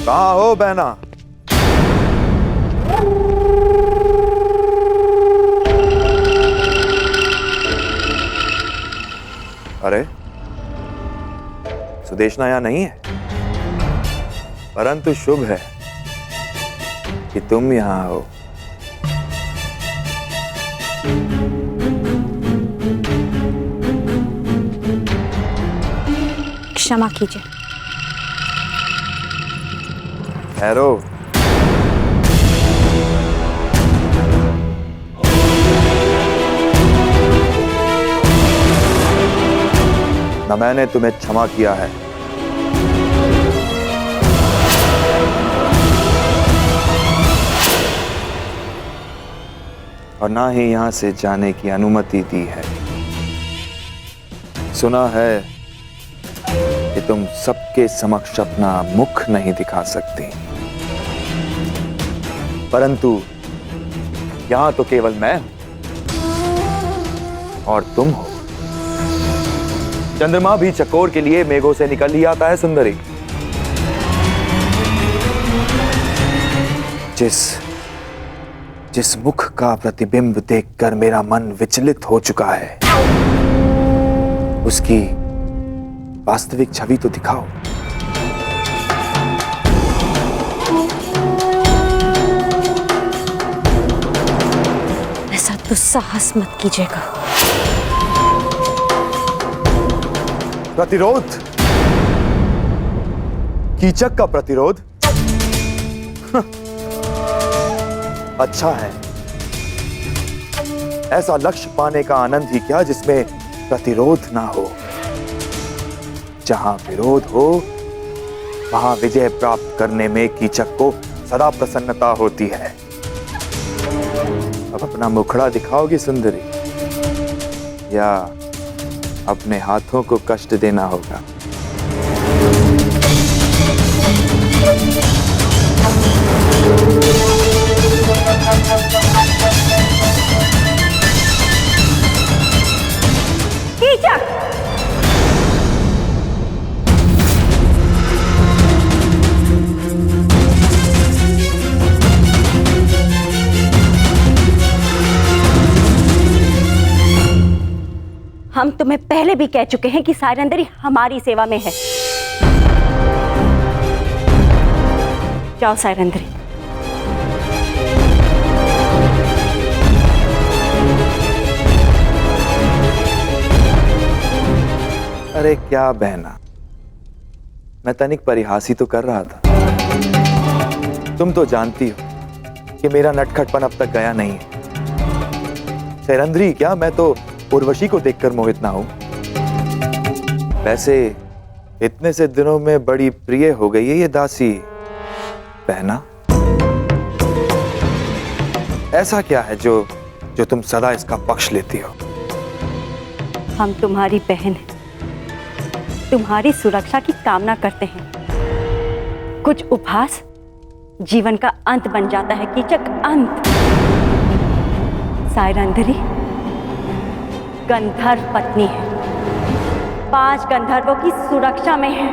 कहाँ हो बहना? अरे सुदेशना यहां नहीं है, परंतु शुभ है कि तुम यहां हो। क्षमा कीजिए। ठहरो। न मैंने तुम्हें क्षमा किया है, और ना ही यहां से जाने की अनुमति दी है। सुना है कि तुम सबके समक्ष अपना मुख नहीं दिखा सकती, परंतु यहां तो केवल मैं और तुम हो। चंद्रमा भी चकोर के लिए मेघों से निकल ही आता है सुंदरी। जिस मुख का प्रतिबिंब देखकर मेरा मन विचलित हो चुका है, उसकी वास्तविक छवि तो दिखाओ। ऐसा दुस्साहस मत कीजिएगा। प्रतिरोध? कीचक का प्रतिरोध? अच्छा है। ऐसा लक्ष्य पाने का आनंद ही क्या जिसमें प्रतिरोध ना हो। जहां विरोध हो वहां विजय प्राप्त करने में कीचक को सदा प्रसन्नता होती है। अब अपना मुखड़ा दिखाओगी सुंदरी, या अपने हाथों को कष्ट देना होगा? कीचक! हम तुम्हें पहले भी कह चुके हैं कि सायरंदरी हमारी सेवा में है। जाओ सायरंदरी। अरे क्या बहना, मैं तनिक परिहास ही तो कर रहा था। तुम तो जानती हो कि मेरा नटखटपन अब तक गया नहीं है। सायरंदरी क्या, मैं तो उर्वशी को देखकर मोहित ना हूं। वैसे इतने से दिनों में बड़ी प्रिय हो गई है ये दासी बहना। ऐसा क्या है जो तुम सदा इसका पक्ष लेती हो? हम तुम्हारी बहन हैं, तुम्हारी सुरक्षा की कामना करते हैं। कुछ उपहास जीवन का अंत बन जाता है कीचक, अंत। सायरंदरी गंधर्व पत्नी है, 5 गंधर्वों की सुरक्षा में है।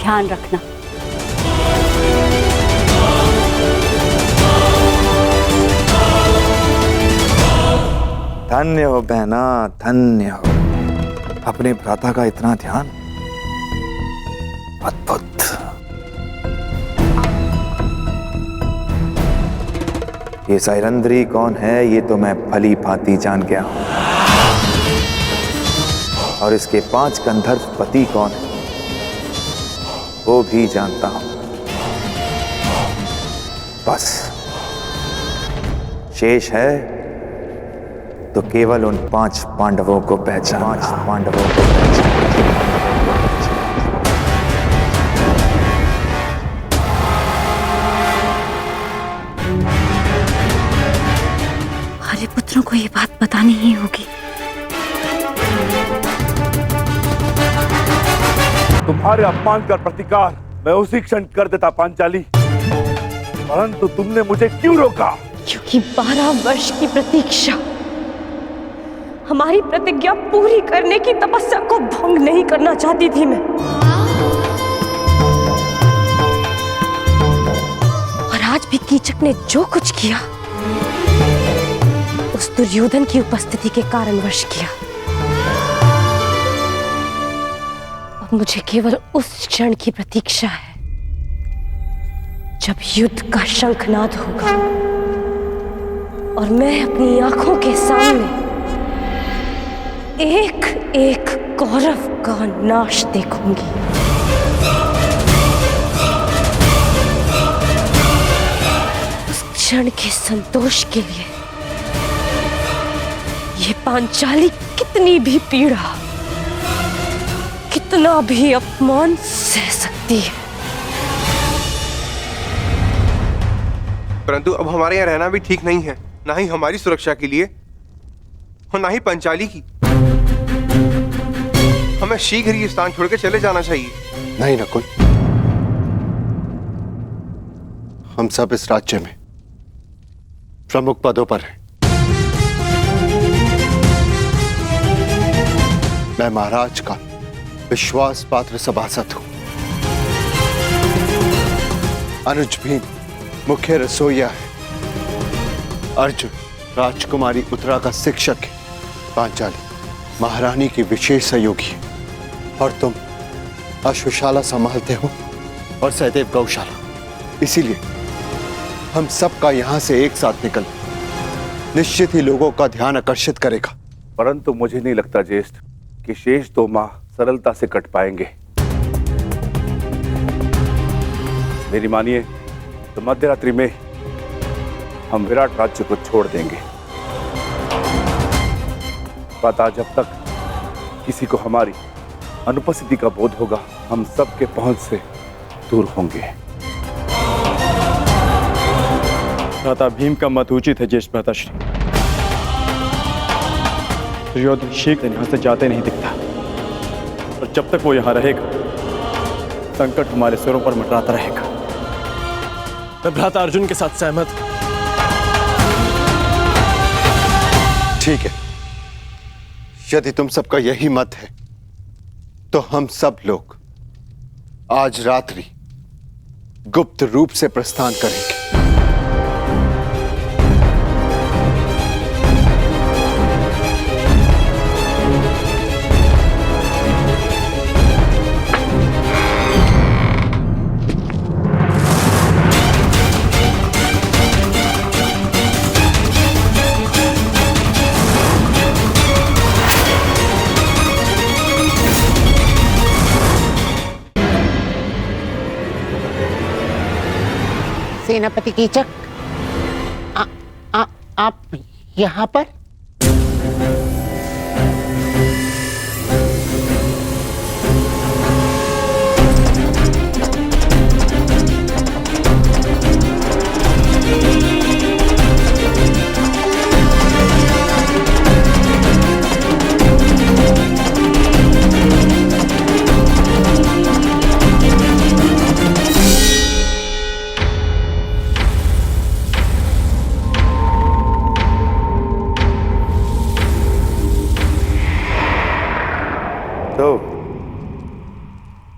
ध्यान रखना। धन्य हो बहना, धन्य हो। अपने भ्राता का इतना ध्यान, अद्भुत। ये सायरंदरी कौन है ये तो मैं भली भांति जान गया हूं, और इसके 5 गंधर्व पति कौन है वो भी जानता हूं। बस शेष है तो केवल उन 5 पांडवों को पहचान। हमारे पुत्रों को ये बात बतानी ही होगी। तुम्हारे अपमान का प्रतिकार मैं उसी क्षण कर देता पांचाली, परंतु तुमने मुझे क्यों रोका? क्योंकि 12 वर्ष की प्रतीक्षा, हमारी प्रतिज्ञा पूरी करने की तपस्या को भंग नहीं करना चाहती थी मैं। विराट ने जो कुछ किया उस दुर्योधन की उपस्थिति के कारणवश किया। अब मुझे केवल उस क्षण की प्रतीक्षा है जब युद्ध का शंखनाद होगा और मैं अपनी आंखों के सामने एक एक कौरव का नाश देखूंगी। उस क्षण के संतोष के लिए ये पांचाली कितनी भी पीड़ा, कितना भी अपमान सह सकती है। परंतु अब हमारे यहाँ रहना भी ठीक नहीं है, ना ही हमारी सुरक्षा के लिए और ना ही पंचाली की। हमें शीघ्र ही स्थान छोड़ के चले जाना चाहिए। नहीं नकुल, हम सब इस राज्य में प्रमुख पदों पर हैं। मैं महाराज का विश्वास पात्र सभासद हूं। अनुज भीम मुख्य रसोइया है। अर्जुन राजकुमारी उत्तरा का शिक्षक है। पांचाली महारानी की विशेष सहयोगी है। और तुम अश्वशाला संभालते हो और सहदेव गौशाला। इसीलिए हम सबका यहां से एक साथ निकल निश्चित ही लोगों का ध्यान आकर्षित करेगा। परंतु मुझे नहीं लगता ज्येष्ठ कि शेष 2 माह सरलता से कट पाएंगे। मेरी मानिए तो मध्यरात्रि में हम विराट राज्य को छोड़ देंगे। पता जब तक किसी को हमारी अनुपस्थिति का बोध होगा, हम सबके पहुंच से दूर होंगे। भ्राता भीम का मत उचित है ज्येष्ठ भ्राताश्री। दुर्योधन शीघ्र यहाँ से जाते नहीं दिखता और जब तक वो यहाँ रहेगा संकट हमारे सिरों पर मंडराता रहेगा। मैं भ्राता अर्जुन के साथ सहमत हूं। ठीक है, यदि तुम सबका यही मत है तो हम सब लोग आज रात्रि गुप्त रूप से प्रस्थान करेंगे। सेनापति कीचक, आप यहाँ पर? तो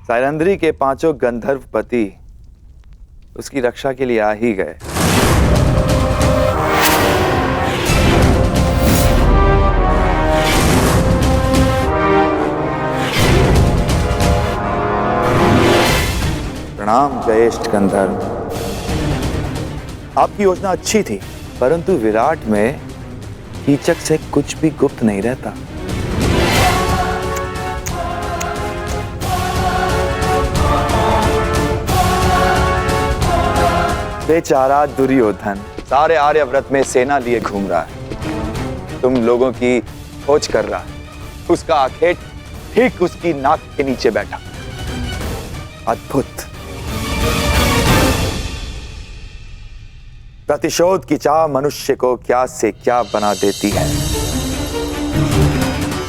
सायरंध्री के 5 गंधर्व पति उसकी रक्षा के लिए आ ही गए। प्रणाम ज्येष्ठ गंधर्व। आपकी योजना अच्छी थी, परंतु विराट में कीचक से कुछ भी गुप्त नहीं रहता। बेचारा दुर्योधन सारे आर्यव्रत में सेना लिए घूम रहा है, तुम लोगों की खोज कर रहा है। उसका आखेट ठीक उसकी नाक के नीचे बैठा। अद्भुत। प्रतिशोध की चाह मनुष्य को क्या से क्या बना देती है।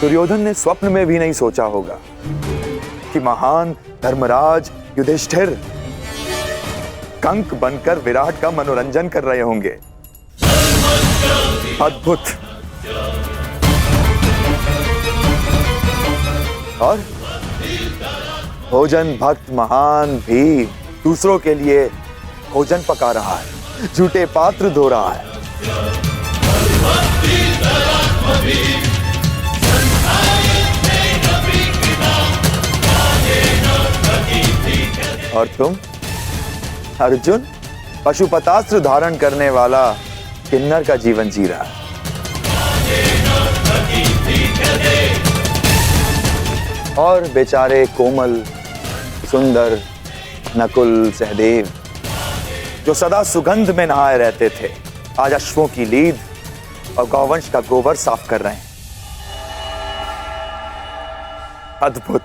दुर्योधन ने स्वप्न में भी नहीं सोचा होगा कि महान धर्मराज युधिष्ठिर कंक बनकर विराट का मनोरंजन कर रहे होंगे। अद्भुत। और भोजन भक्त महान भी दूसरों के लिए भोजन पका रहा है। झूठे पात्र धो रहा है। और तुम अर्जुन, पशुपतास्त्र धारण करने वाला किन्नर का जीवन जी रहा है। और बेचारे कोमल, सुंदर नकुल, सहदेव जो सदा सुगंध में नहाए रहते थे, आज अश्वों की लीद और गौवंश का गोबर साफ कर रहे हैं। अद्भुत।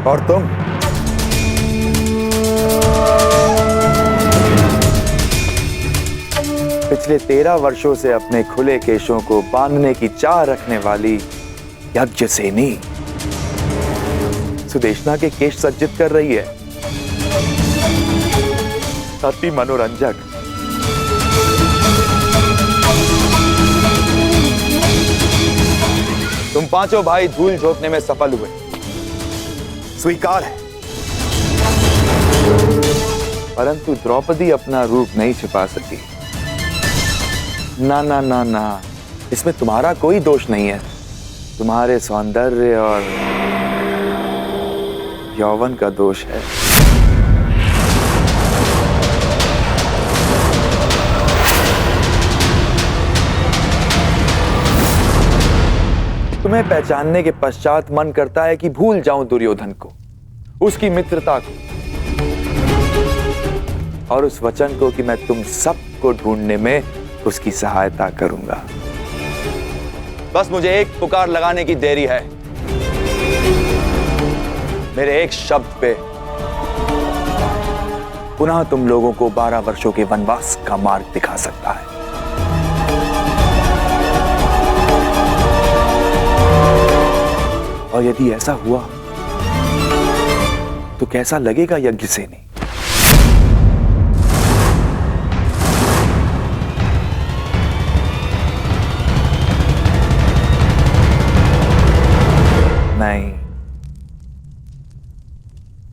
और तुम पिछले 13 वर्षों से अपने खुले केशों को बांधने की चाह रखने वाली यज्ञसेनी सुदेशना के केश सज्जित कर रही है। अति मनोरंजक। तुम पांचों भाई धूल झोंकने में सफल हुए, स्वीकार है। परंतु द्रौपदी अपना रूप नहीं छिपा सकी। ना ना ना ना, इसमें तुम्हारा कोई दोष नहीं है। तुम्हारे सौंदर्य और यौवन का दोष है। तुम्हें पहचानने के पश्चात मन करता है कि भूल जाऊं दुर्योधन को, उसकी मित्रता को और उस वचन को कि मैं तुम सबको ढूंढने में उसकी सहायता करूंगा। बस मुझे एक पुकार लगाने की देरी है। मेरे एक शब्द पे पुनः तुम लोगों को 12 वर्षों के वनवास का मार्ग दिखा सकता है। और यदि ऐसा हुआ तो कैसा लगेगा यज्ञसेनी? नहीं,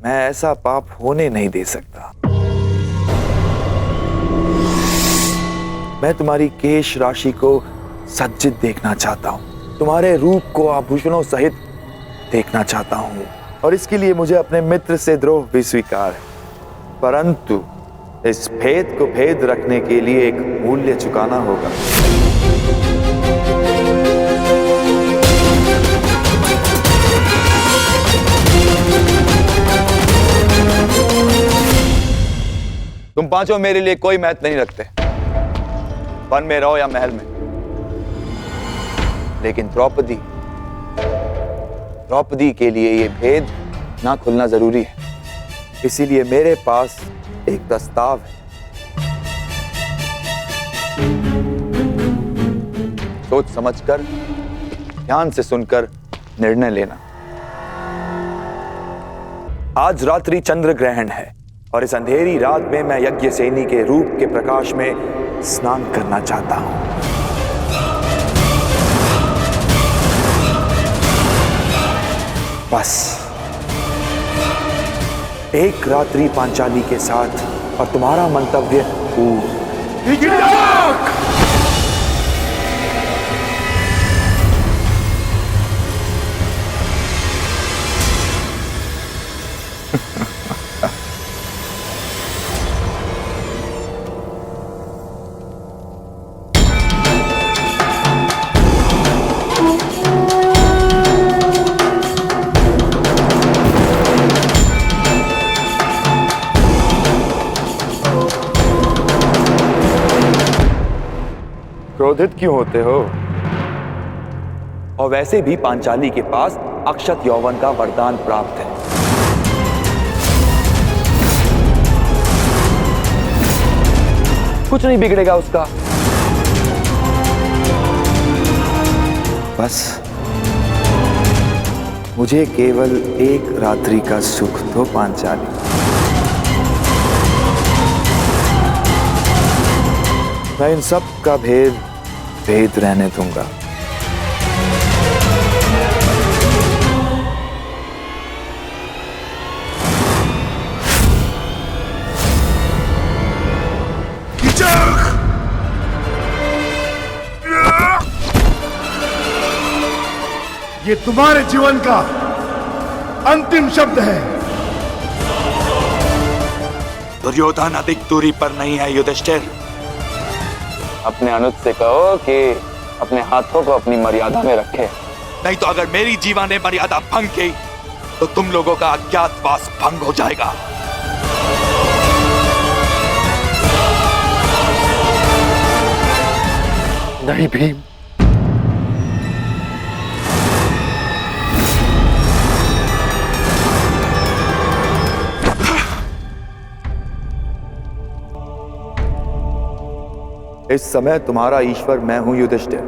मैं ऐसा पाप होने नहीं दे सकता। मैं तुम्हारी केश राशि को सज्जित देखना चाहता हूं, तुम्हारे रूप को आभूषणों सहित देखना चाहता हूं, और इसके लिए मुझे अपने मित्र से द्रोह भी स्वीकार है। परंतु इस भेद को भेद रखने के लिए एक मूल्य चुकाना होगा। तुम पांचों मेरे लिए कोई महत्व नहीं रखते, वन में रहो या महल में। लेकिन द्रौपदी के लिए यह भेद ना खुलना जरूरी है। इसीलिए मेरे पास एक प्रस्ताव है। सोच समझकर, ध्यान से सुनकर निर्णय लेना। आज रात्रि चंद्र ग्रहण है और इस अंधेरी रात में मैं यज्ञसेनी के रूप के प्रकाश में स्नान करना चाहता हूं। बस एक रात्रि पांचाली के साथ और तुम्हारा मंतव्य पूर्ण। क्रोधित क्यों होते हो? और वैसे भी पांचाली के पास अक्षत यौवन का वरदान प्राप्त है। कुछ नहीं बिगड़ेगा उसका। बस मुझे केवल एक रात्रि का सुख दो पांचाली। मैं इन सब का भेद रहने दूंगा। ये तुम्हारे जीवन का अंतिम शब्द है। दुर्योधन अधिक दूरी पर नहीं है युधिष्ठिर। अपने अनुज से कहो कि अपने हाथों को अपनी मर्यादा में रखे। नहीं तो अगर मेरी जीवा ने मर्यादा भंग की तो तुम लोगों का अज्ञातवास भंग हो जाएगा। नहीं भीम, इस समय तुम्हारा ईश्वर मैं हूं युधिष्ठिर।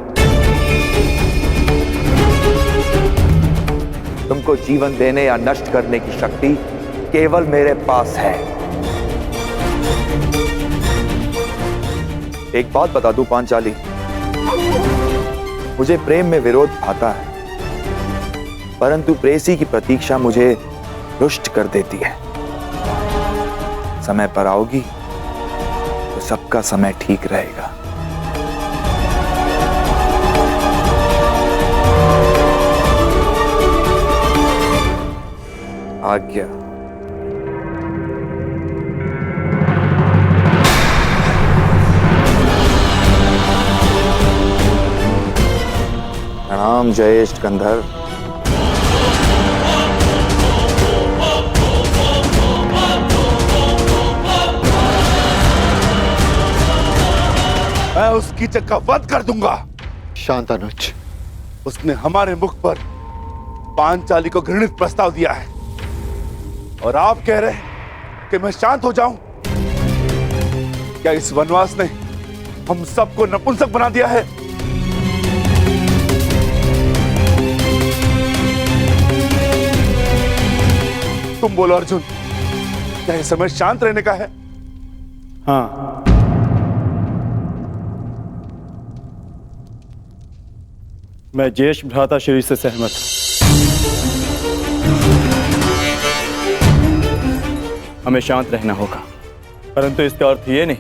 तुमको जीवन देने या नष्ट करने की शक्ति केवल मेरे पास है। एक बात बता दूं पांचाली, मुझे प्रेम में विरोध भाता है, परंतु प्रेसी की प्रतीक्षा मुझे रुष्ट कर देती है। समय पर आओगी तो सबका समय ठीक रहेगा। आज्ञा। प्रणाम जयेष्ठ गंधर्व। मैं उस कीचक का वध कर दूंगा। शांत अनुज। उसने हमारे मुख पर पांचाली को घृणित प्रस्ताव दिया है और आप कह रहे हैं कि मैं शांत हो जाऊं? क्या इस वनवास ने हम सबको नपुंसक बना दिया है? तुम बोलो अर्जुन, क्या इस समय शांत रहने का है? हाँ, मैं ज्येष्ठ भ्राता श्री से सहमत हूं। हमें शांत रहना होगा, परंतु इसका अर्थ यह नहीं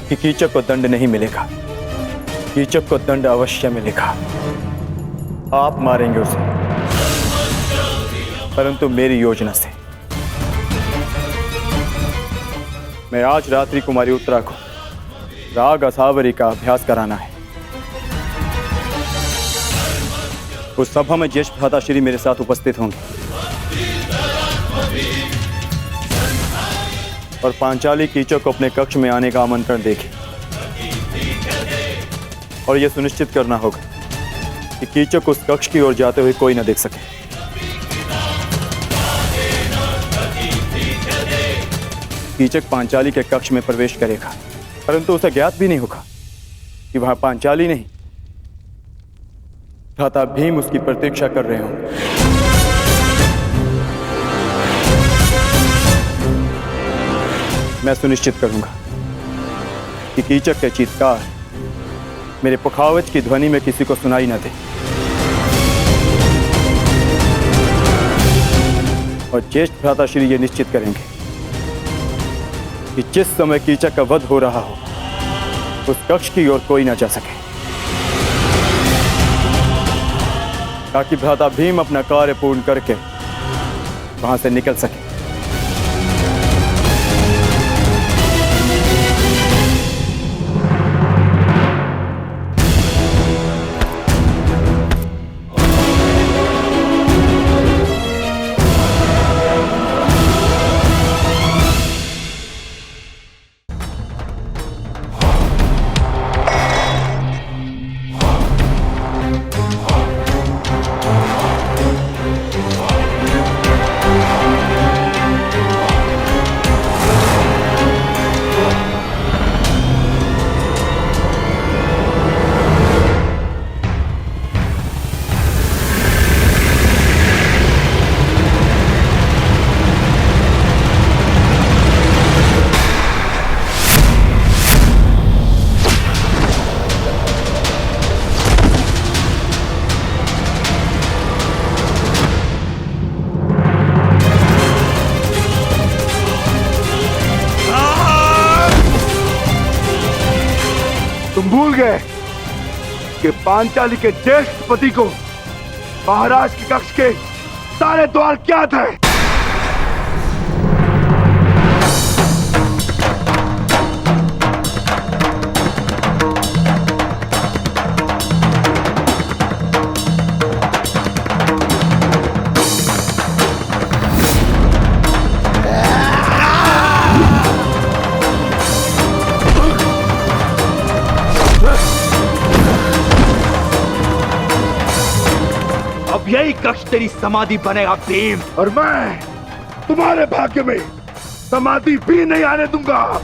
कि कीचक को दंड नहीं मिलेगा। कीचक को दंड अवश्य मिलेगा। आप मारेंगे उसे, परंतु मेरी योजना से। मैं आज रात्रि कुमारी उत्तरा को राग असावरी का अभ्यास कराना है। उस सभा में ज्येष्ठ भ्राता श्री मेरे साथ उपस्थित होंगे और पांचाली कीचक को अपने कक्ष में आने का आमंत्रण देगी। और यह सुनिश्चित करना होगा कि कीचक उस कक्ष की ओर जाते हुए कोई न देख सके। कीचक पांचाली के कक्ष में प्रवेश करेगा, परंतु उसे ज्ञात भी नहीं होगा कि वहां पांचाली नहीं, भ्राता भीम उसकी प्रतीक्षा कर रहे होंगे। मैं सुनिश्चित करूंगा कि कीचक के चीत्कार मेरे पुखावज की ध्वनि में किसी को सुनाई न दे। और ज्येष्ठ भ्राता श्री ये निश्चित करेंगे कि जिस समय कीचक का वध हो रहा हो उस कक्ष की ओर कोई न जा सके, ताकि भ्राता भीम अपना कार्य पूर्ण करके वहां से निकल सके। तुम भूल गए कि पांचाली के ज्येष्ठ पति को महाराज के कक्ष के सारे द्वार क्या थे? अब यही कक्ष तेरी समाधि बनेगा भीम। और मैं तुम्हारे भाग्य में समाधि भी नहीं आने दूंगा।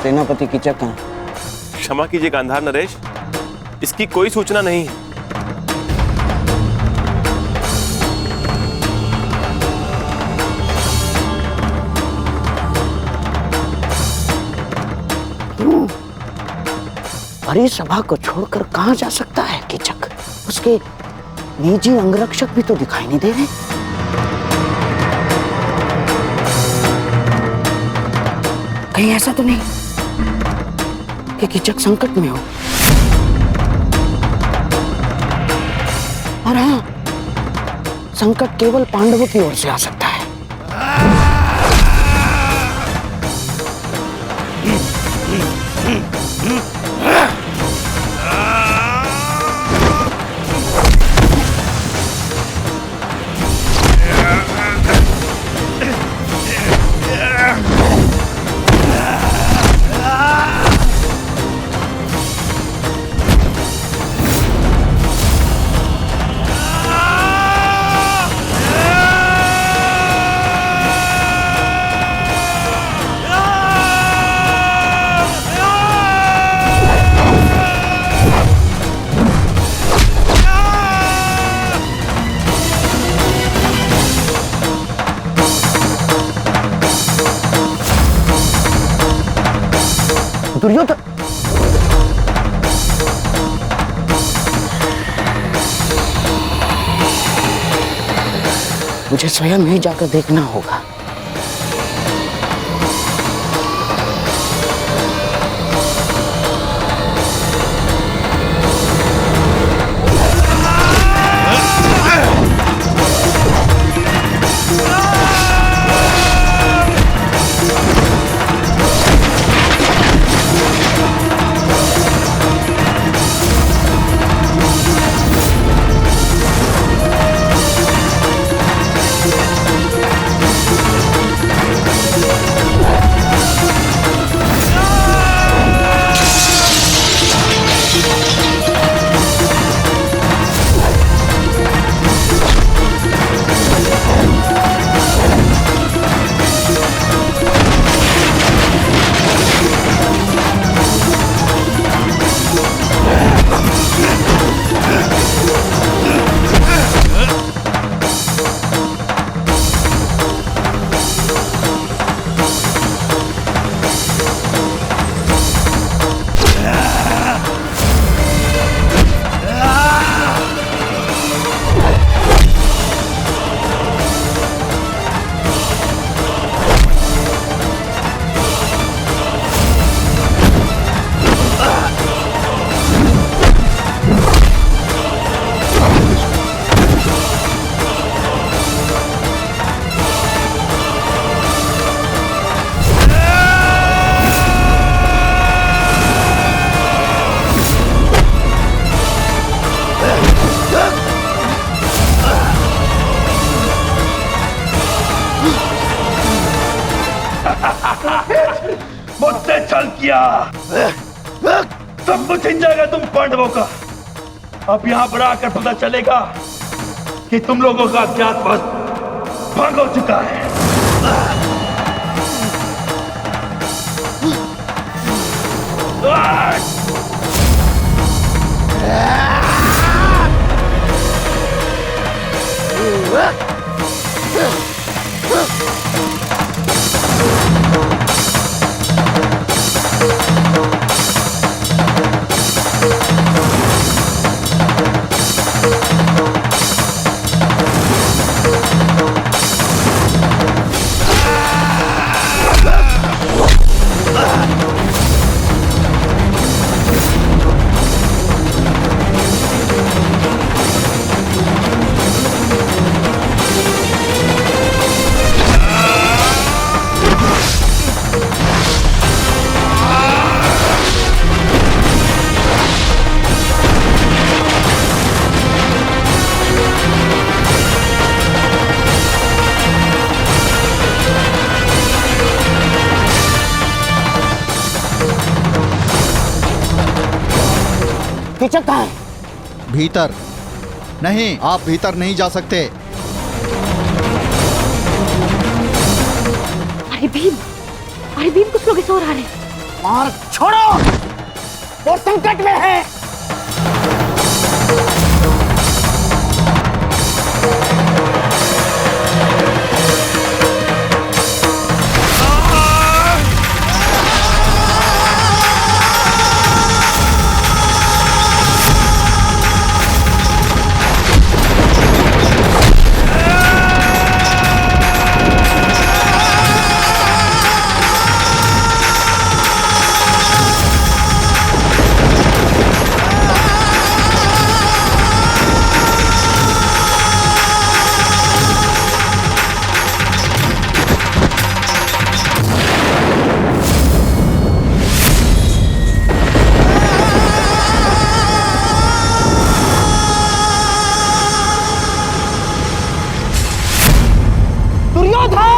सेनापति कीचक कहाँ? क्षमा कीजिए गांधार नरेश, इसकी कोई सूचना नहीं है। क्यों? बड़ी सभा को छोड़कर कहाँ जा सकता है कीचक? उसके निजी अंगरक्षक भी तो दिखाई नहीं दे रहे। कहीं ऐसा तो नहीं कि कीचक संकट में हो? और हाँ, संकट केवल पांडवों की ओर से आ सकता है। दुर्योधन, मुझे स्वयं ही जाकर देखना होगा। मुझसे छल किया, सब कुछ छिन जाएगा तुम पांडवों का। अब यहां पर आकर पता चलेगा कि तुम लोगों का अज्ञातवास भंग हो चुका है। कीचक कहाँ है? भीतर नहीं, आप भीतर नहीं जा सकते। अरे भीम कुछ लोग इस ओर आ रहे हैं। मार छोड़ो, वो संकट में है। दुर्योधन!